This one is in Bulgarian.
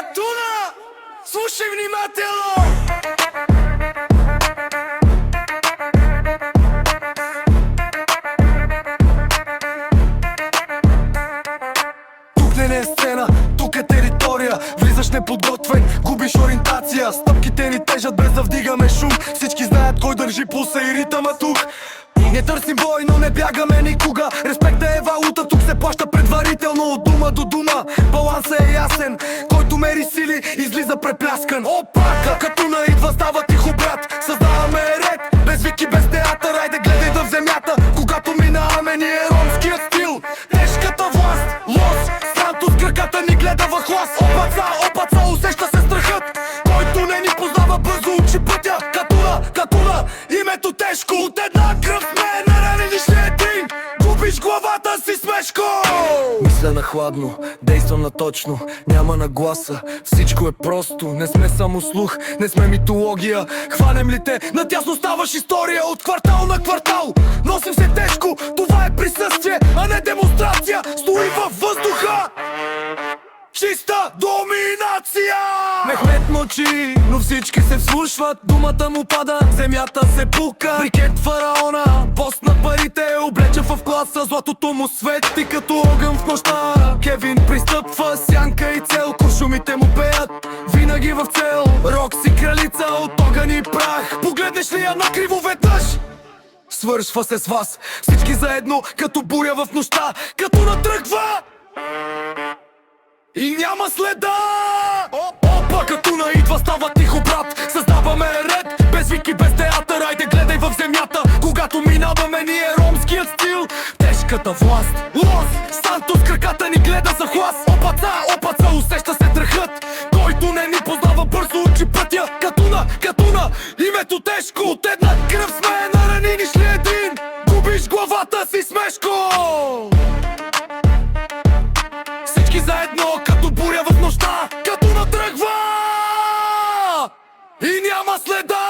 Катуна! Слушай внимателно! Тук не е сцена, тук е територия. Влизаш неподготвен, губиш ориентация. Стъпките ни тежат без да вдигаме шум. Всички знаят кой държи пулса и ритъма тук. Не търсим бой, но не бягаме никога. Респектът е валута, тук се плаща предварително. От дума до дума, балансът е ясен. Който мери сили, излиза препляскан. Опа, Катуна идва, става тихо брат. Създаваме ред, без вики, без театър. Айде гледай в земята, когато минаваме ние ромският стил. Тежката власт, лос, странто с краката ни гледа в хлас. Опаца, усеща се страхът. Който не ни познава, бързо учи пътя. Катуна, името тежко. От една кръв сме наранени ще един. Губиш главата си смешко. Мисля на хладно, действам на точно. Няма нагласа, всичко е просто. Не сме само слух, не сме митология. Хванем ли те, натясно ставаш история. От квартал на квартал носим се тежко. Това е присъствие, а не демонстрация. Стои във въздуха чиста доминация. Мехмет мълчи, но всички се вслушват. Думата му пада, земята се пука. Брикет фараона, бос на парите, облечен в класа. Златото му свети като огън в нощта. Кевин пристъпва, сянка и цел. Куршумите му пеят, винаги в цел. Рокси кралица от огън и прах. Погледнеш ли я накриво веднъж, свършва се с вас. Всички заедно, като буря в нощта. Като натръгва и няма следа. Опа, Катуна идва, става тихо брат. Създаваме ред, без вики, без театър. Айде гледай в земята, когато минаваме ние ромският стил. Тежката власт, лос, Санто с краката ни гледа за хлас. Опаца, усеща се страхът. Който не ни познава, бързо учи пътя. Катуна, името тежко. От една кръв сме наранени шли един. Губиш главата си смешко. Всички заедно, като буря в нощта. Катуна тръгва и няма следа.